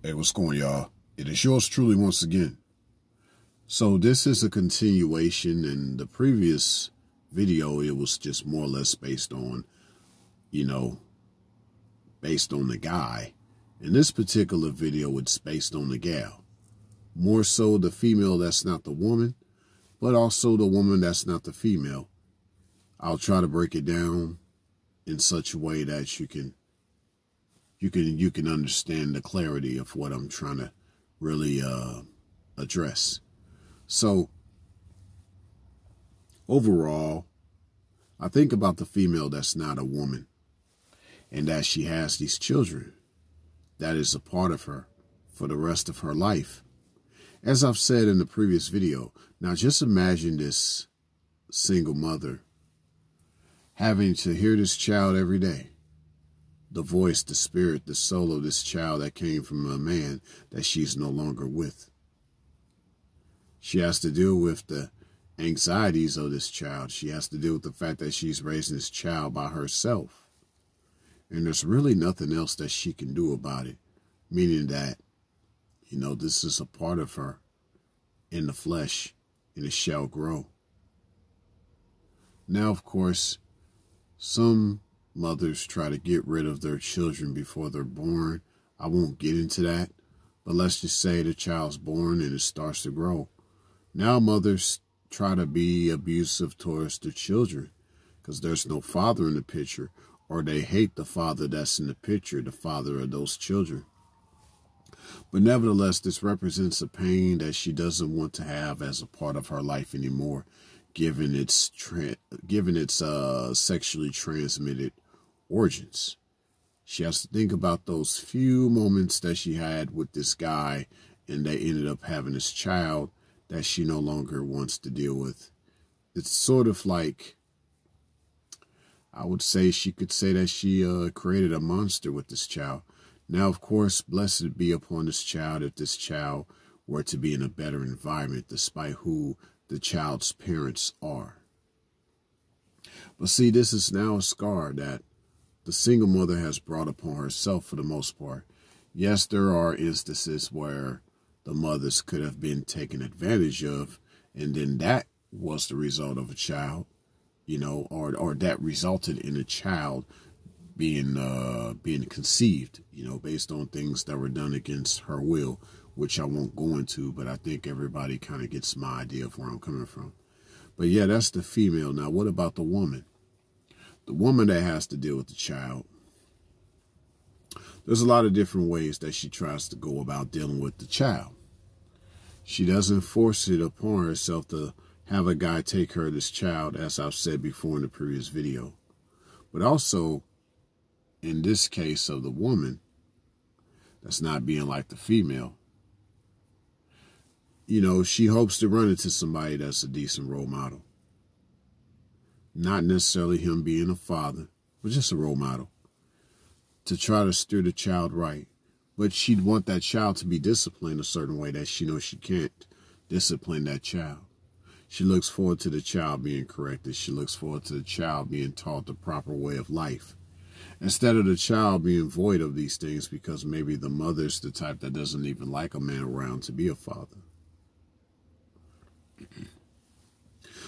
Hey, what's going, y'all? It is yours truly once again. So this is a continuation. In the previous video, it was just more or less based on, based on the guy. In this particular video, it's based on the gal. More so the female that's not the woman, but also the woman that's not the female. I'll try to break it down in such a way that you can understand the clarity of what I'm trying to really address. So overall, I think about the female that's not a woman and that she has these children. That is a part of her for the rest of her life. As I've said in the previous video, now just imagine this single mother having to hear this child every day. The voice, the spirit, the soul of this child that came from a man that she's no longer with. She has to deal with the anxieties of this child. She has to deal with the fact that she's raising this child by herself. And there's really nothing else that she can do about it. Meaning that, this is a part of her in the flesh, and it shall grow. Now, of course, some mothers try to get rid of their children before they're born. I won't get into that, but let's just say the child's born and it starts to grow. Now mothers try to be abusive towards their children because there's no father in the picture, or they hate the father that's in the picture, the father of those children. But nevertheless, this represents a pain that she doesn't want to have as a part of her life anymore, given its sexually transmitted origins. She has to think about those few moments that she had with this guy, and they ended up having this child that she no longer wants to deal with. It's sort of like, I would say she could say that she created a monster with this child. Now, of course, blessed be upon this child if this child were to be in a better environment, despite who the child's parents are. But see, this is now a scar that the single mother has brought upon herself for the most part. Yes, there are instances where the mothers could have been taken advantage of, and then that was the result of a child, or that resulted in a child being conceived, based on things that were done against her will, which I won't go into, but I think everybody kind of gets my idea of where I'm coming from. But yeah, that's the female. Now, what about the woman? The woman that has to deal with the child. There's a lot of different ways that she tries to go about dealing with the child. She doesn't force it upon herself to have a guy take care of this child, as I've said before in the previous video. But also, in this case of the woman that's not being like the female, she hopes to run into somebody that's a decent role model. Not necessarily him being a father, but just a role model, to try to steer the child right. But she'd want that child to be disciplined a certain way that she knows she can't discipline that child. She looks forward to the child being corrected. She looks forward to the child being taught the proper way of life, instead of the child being void of these things because maybe the mother's the type that doesn't even like a man around to be a father.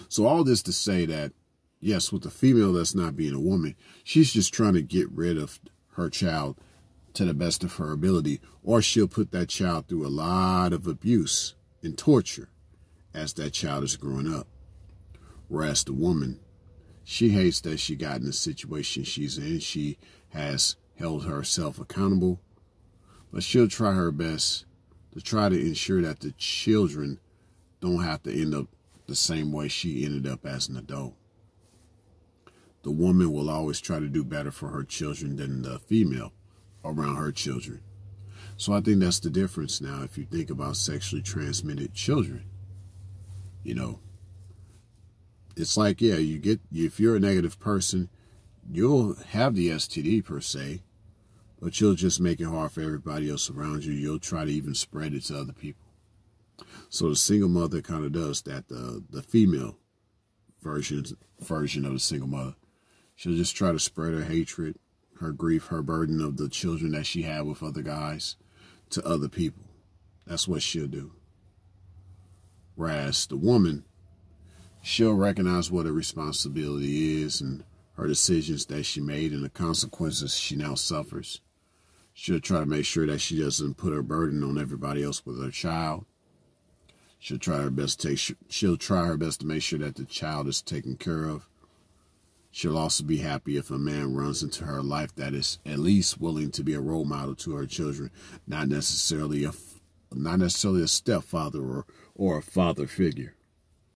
So all this to say that, yes, with the female that's not being a woman, she's just trying to get rid of her child to the best of her ability, or she'll put that child through a lot of abuse and torture as that child is growing up. Whereas the woman, she hates that she got in the situation she's in. She has held herself accountable, but she'll try her best to try to ensure that the children don't have to end up the same way she ended up as an adult. The woman will always try to do better for her children than the female around her children. So I think that's the difference now if you think about sexually transmitted children. It's like, yeah, if you're a negative person, you'll have the STD per se, but you'll just make it hard for everybody else around you. You'll try to even spread it to other people. So the single mother kind of does that. The female version of the single mother, she'll just try to spread her hatred, her grief, her burden of the children that she had with other guys to other people. That's what she'll do. Whereas the woman, she'll recognize what her responsibility is and her decisions that she made and the consequences she now suffers. She'll try to make sure that she doesn't put her burden on everybody else with her child. She'll try her best to make sure that the child is taken care of. She'll also be happy if a man runs into her life that is at least willing to be a role model to her children, not necessarily a stepfather or a father figure.